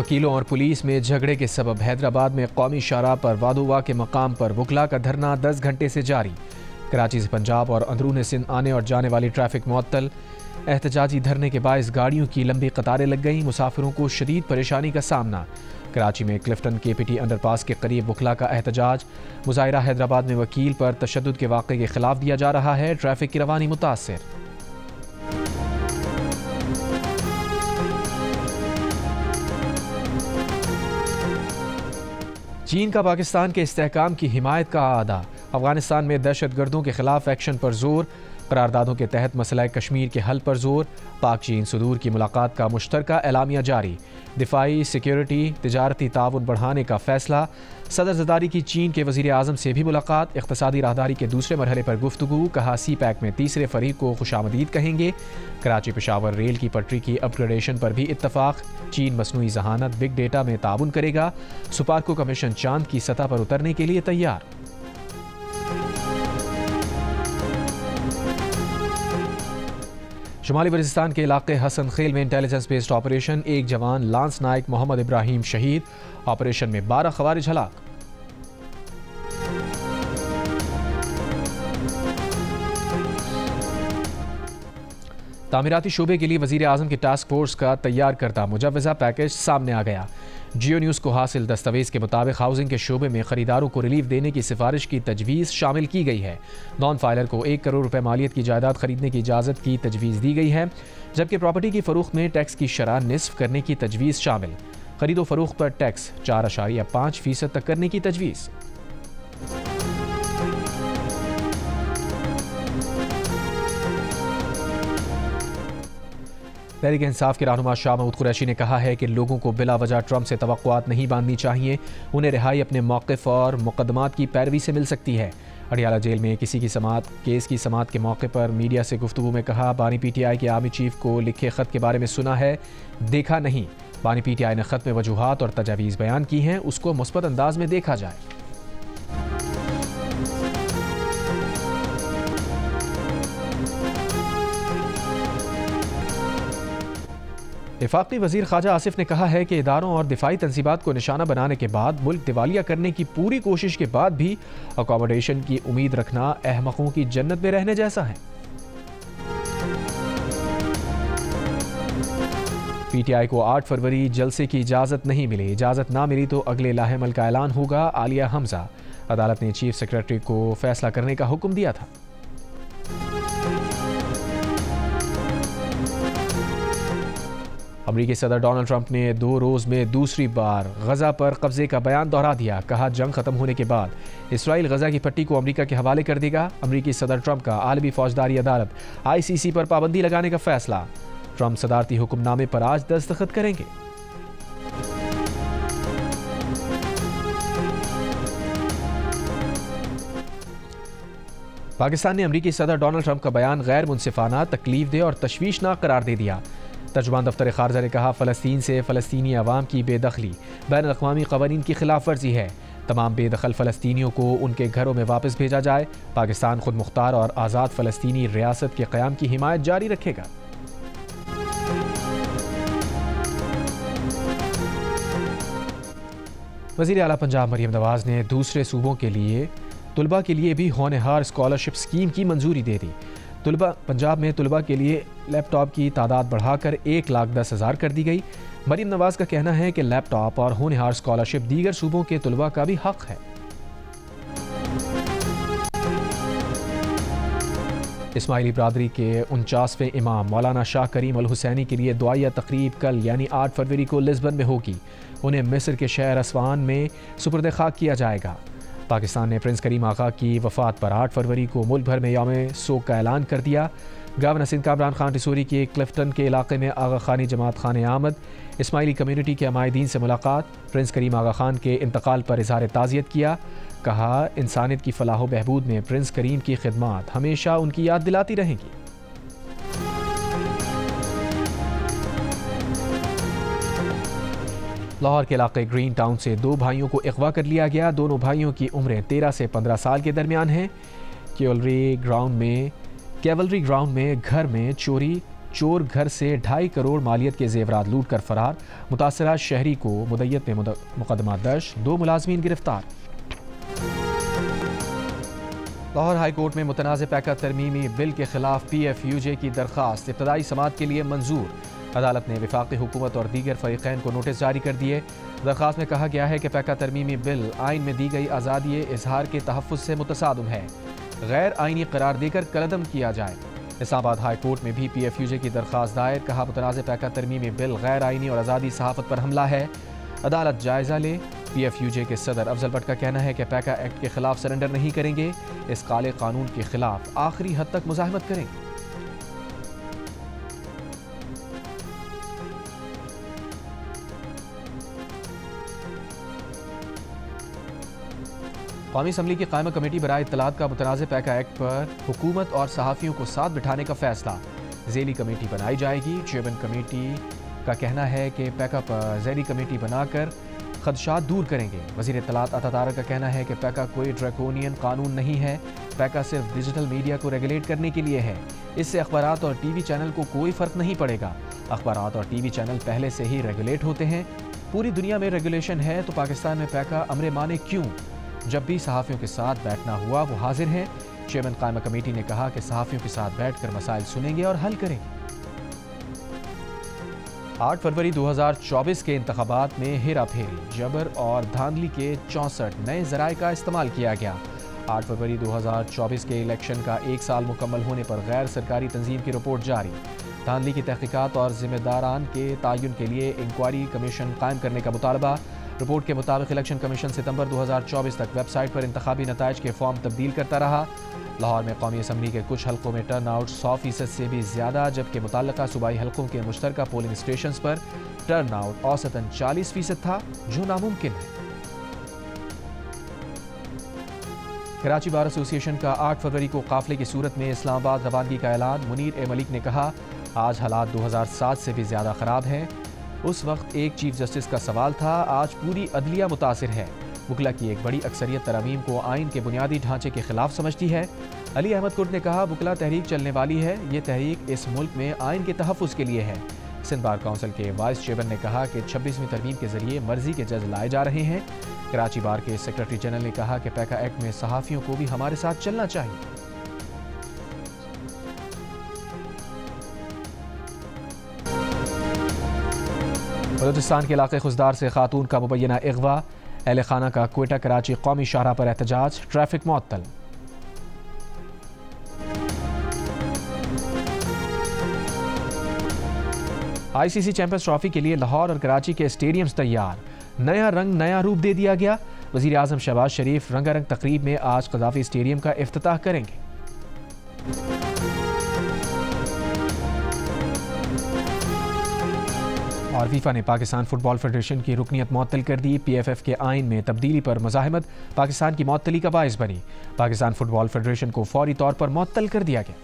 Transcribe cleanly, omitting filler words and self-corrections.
वकीलों और पुलिस में झगड़े के सबब हैदराबाद में कौमी शाहराह पर वादोवा के मकाम पर वकला का धरना 10 घंटे से जारी। कराची से पंजाब और अंदरून सिंध आने और जाने वाली ट्रैफिक मुअत्तल। एहतजाजी धरने के बायस गाड़ियों की लंबी कतारें लग गईं। मुसाफिरों को शदीद परेशानी का सामना। कराची में क्लिफ्टन KPT अंडरपास के करीब वकला का एहतजाज। मुजाहिरा हैदराबाद में वकील पर तशद्दुद के वाक़े के खिलाफ दिया जा रहा है। ट्रैफिक की रवानी मुतासिर। चीन का पाकिस्तान के इस्तेहकाम की हिमायत का आदा। अफगानिस्तान में दहशतगर्दों के खिलाफ एक्शन पर जोर। करारदादों के तहत मसला कश्मीर के हल पर जोर। पाक चीन सदूर की मुलाकात का मुश्तरका एलामिया जारी। दिफाई, सिक्योरिटी, तिजारती ताउन बढ़ाने का फैसला। सदर ज़रदारी की चीन के वज़ीर आज़म से भी मुलाकात। इक़्तिसादी राहदारी के दूसरे मरहले पर गुफ्तगू। कहा CPEC में तीसरे फरीक को खुशामदीद कहेंगे। कराची पेशावर रेल की पटरी की अपग्रेडेशन पर भी इत्तफाक। चीन मसनूई जहानत बिग डेटा में ताउन करेगा। सुपार्को का मिशन चांद की सतह पर उतरने के लिए तैयार। शुमाली वज़ीरिस्तान के इलाके हसन खेल में इंटेलिजेंस बेस्ड ऑपरेशन। एक जवान लांस नायक मोहम्मद इब्राहिम शहीद। ऑपरेशन में 12 खवारिज हलाक। तामीराती शोबे के लिए वज़ीर आज़म की टास्क फोर्स का तैयार करता मुजव्वज़ा पैकेज सामने आ गया। जियो न्यूज़ को हासिल दस्तावेज़ के मुताबिक हाउसिंग के शोबे में खरीदारों को रिलीफ देने की सिफारिश की तजवीज़ शामिल की गई है। नॉन फाइलर को 1 करोड़ रुपए मालियत की जायदाद खरीदने की इजाज़त की तजवीज़ दी गई है, जबकि प्रॉपर्टी की फ़रोख्त में टैक्स की शरह निस्फ करने की तजवीज़ शामिल। खरीदो फरोख्त पर टैक्स 4.5% तक करने की तजवीज़। तहरीक इंसाफ के रहनुमा शाह महमूद कुरैशी ने कहा है कि लोगों को बिला वजह ट्रंप से तवक्कुआत नहीं बांधनी चाहिए। उन्हें रिहाई अपने मौक़िफ़ और मुकदमात की पैरवी से मिल सकती है। अडियाला जेल में केस की समाअत के मौके पर मीडिया से गुफ्तगू में कहा, बानी PTI के आर्मी चीफ को लिखे ख़त के बारे में सुना है, देखा नहीं। बानी PTI ने ख़त में वजूहात और तजावीज़ बयान की हैं, उसको मुस्बत अंदाज में देखा जाए। वफाकी वज़ीर ख्वाजा आसिफ ने कहा है कि इदारों और दिफाई तंजीबात को निशाना बनाने के बाद मुल्क दिवालिया करने की पूरी कोशिश के बाद भी अकोमोडेशन की उम्मीद रखना अहमकों की जन्नत में रहने जैसा है। PTI को 8 फरवरी जलसे की इजाज़त नहीं मिली। इजाज़त ना मिली तो अगले लाहेमल का ऐलान होगा। आलिया हमजा। अदालत ने चीफ सेक्रेटरी को फैसला करने का हुक्म दिया था। अमरीकी सदर डोनाल्ड ट्रंप ने 2 रोज़ में दूसरी बार गजा पर कब्जे का बयान दोहरा दिया। कहा, जंग खत्म होने के बाद इसराइल गजा की पट्टी को अमरीका के हवाले कर देगा। अमरीकी सदर ट्रंप का आलमी फौजदारी अदालत ICC पर पाबंदी लगाने का फैसला। ट्रंप सदारती हुक्मनामे पर आज दस्तखत करेंगे। पाकिस्तान ने अमरीकी सदर डोनाल्ड ट्रंप का बयान गैर मुनसिफाना, तकलीफदेह और तशवीशनाक करार दे दिया। तर्जुमान दफ्तर खारजा ने कहा, फ़लस्तीन से फ़लस्तीनी अवाम की बेदखली बैन अक़वामी क़वानीन की खिलाफ वर्जी है। तमाम बेदखल फ़लस्तीनियों को उनके घरों में वापस भेजा जाए। पाकिस्तान खुद मुख्तार और आज़ाद फ़लस्तीनी रियासत के क़याम की हिमायत जारी रखेगा। वज़ीर आला पंजाब मरियम नवाज़ ने दूसरे सूबों के लिए तुलबा के लिए भी होनहार स्कॉलरशिप स्कीम की मंजूरी दे दी। पंजाब में तुलबा के लिए लैपटॉप की तादाद बढ़ाकर 1,10,000 कर दी गई। मरियम नवाज़ का कहना है कि लैपटॉप और होनहार स्कॉलरशिप दीगर सूबों के तुलबा का भी हक है। इस्माइली बरादरी के 49वें इमाम मौलाना शाह करीम अल हुसैनी के लिए दुआया तकरीब कल यानी 8 फरवरी को लिस्बन में होगी। उन्हें मिस्र के शहर असवान में सुपुर्द खाक किया जाएगा। पाकिस्तान ने प्रिंस करीम आगा की वफ़ात पर 8 फरवरी को मुल्क भर में यौम सोग का ऐलान कर दिया। गवर्नर सिंध कामरान खान टिसूरी के क्लिफ्टन के इलाके में आगा खानी जमात खाने आमद। इस्माइली कम्यूनिटी के अमायदीन से मुलाकात। प्रिंस करीम आगा खान के इंतकाल पर इज़हार ताज़ियत किया। कहा, इंसानियत की फलाह बहबूद में प्रिंस करीम की खिदमत हमेशा उनकी याद दिलाती रहेंगी। लाहौर के इलाके ग्रीन टाउन से 2 भाइयों को अगवा कर लिया गया। दोनों भाइयों की उम्रें 13 से 15 साल के दरमियान हैं। कैवलरी ग्राउंड में घर में चोरी, चोर घर से 2.5 करोड़ मालियत के जेवरात लूट कर फरार, मुतासरा शहरी को मुद्दत पे मुकदमा दर्ज, 2 मुलाजमीन गिरफ्तार। लाहौर हाई कोर्ट में मुतनाज़ पैका तरमीमी बिल के खिलाफ PFUJ की दरख्वास्त इब्तदाई समाअत के लिए मंजूर। अदालत ने वफाकी हुकूमत और दीगर फरीक़ैन को नोटिस जारी कर दिए। दरख्वास्त में कहा गया है कि पैका तरमीमी बिल आइन में दी गई आज़ादी इजहार के तहफ़्फ़ुज़ से मुतसादम है, गैर आइनी करार देकर कलअदम किया जाए। इस्लामाबाद हाई कोर्ट में भी PFUJ की दरख्वास्त दायर, कहा मुतनाज़ पैका तरमीमी बिल गैर आइनी और आज़ादी सहाफ़त पर हमला है, अदालत जायज़ा ले। PFUJ के सदर अफजल भट्ट का कहना है कि पैका एक्ट के खिलाफ सरेंडर नहीं करेंगे, इस काले कानून के खिलाफ आखिरी हद तक मुज़ाहमत करेंगे। कौमी असम्बली की कायमा कमेटी बराए इत्तलात का मुतनाज़ पैका एक्ट पर हुकूमत और सहाफ़ियों को साथ बिठाने का फैसला, ज़ेली कमेटी बनाई जाएगी। चेयरमैन कमेटी का कहना है कि पैका पर ज़ेली कमेटी बनाकर खदशात दूर करेंगे। वज़ीर इत्तलात अता तारक का कहना है कि पैका कोई ड्रैकोनियन कानून नहीं है, पैका सिर्फ डिजिटल मीडिया को रेगुलेट करने के लिए है, इससे अखबारात और TV चैनल को कोई फ़र्क नहीं पड़ेगा। अखबारात और TV चैनल पहले से ही रेगुलेट होते हैं, पूरी दुनिया में रेगुलेशन है, तो पाकिस्तान में पैका अमरे माने क्यों? जब भी सहाफ़ियों के साथ बैठना हुआ वो हाजिर हैं। चेयरमैन कायमा कमेटी ने कहा कि सहाफ़ियों के साथ बैठकर मसाइल सुनेंगे और हल करेंगे। 8 फरवरी 2024 के इंतखाबात में हेरा फेरी, जबर और धांधली के 64 नए ज़राए का इस्तेमाल किया गया। 8 फरवरी 2024 के इलेक्शन का 1 साल मुकम्मल होने पर गैर सरकारी तंजीम की रिपोर्ट जारी, धांधली की तहकीकात और जिम्मेदारान के तयन के लिए इंक्वायरी कमीशन कायम करने का मुतालबा। रिपोर्ट के मुताबिक इलेक्शन कमीशन सितंबर 2024 तक वेबसाइट पर इंतखाबी नताइज के फॉर्म तब्दील करता रहा। लाहौर में कौमी असम्बली के कुछ हल्कों में टर्न आउट 100% से भी ज़्यादा, जबकि मुतल्लका सूबाई हल्कों के मुश्तरका पोलिंग स्टेशन पर टर्न आउट औसतन 40% था, जो नामुमकिन है। कराची बार एसोसिएशन का 8 फरवरी को काफिले की सूरत में इस्लामाबाद रवानगी का ऐलान। मुनीर ए मलिक ने कहा, आज हालात 2007 से भी ज़्यादा ख़राब हैं। उस वक्त एक चीफ जस्टिस का सवाल था, आज पूरी अदलिया मुतासिर है। वकला की एक बड़ी अक्सरियत तरमीम को आइन के बुनियादी ढांचे के खिलाफ समझती है। अली अहमद कुर्द ने कहा, वकला तहरीक चलने वाली है, ये तहरीक इस मुल्क में आइन के तहफ़्फ़ुज़ के लिए है। सिंध बार काउंसिल के वाइस चेयरमैन ने कहा कि 26वीं तरमीम के जरिए मर्जी के जज लाए जा रहे हैं। कराची बार के सेक्रेटरी जनरल ने कहा कि पैका एक्ट में सहाफ़ियों को भी हमारे साथ चलना चाहिए। बलूचिस्तान के इलाके खुजदार से खातून का मुबैना अगवा, अहले खाना का क्वेटा कराची कौमी शाहराह पर एहतजाज, ट्रैफिक मुअत्तल। ICC चैंपियंस ट्रॉफी के लिए लाहौर और कराची के स्टेडियम्स तैयार, नया रंग नया रूप दे दिया गया। वज़ीर आज़म शहबाज शरीफ रंगारंग तकरीब में आज क़ज़ाफ़ी स्टेडियम का इफ्तिताह करेंगे। और फीफा ने पाकिस्तान फुटबॉल फेडरेशन की रुकनियत मुअत्तल कर दी। PFF के आइन में तब्दीली पर मुज़ाहिमत पाकिस्तान की मुअत्तली का बाइस बनी। पाकिस्तान फुटबॉल फेडरेशन को फौरी तौर पर मुअत्तल कर दिया गया।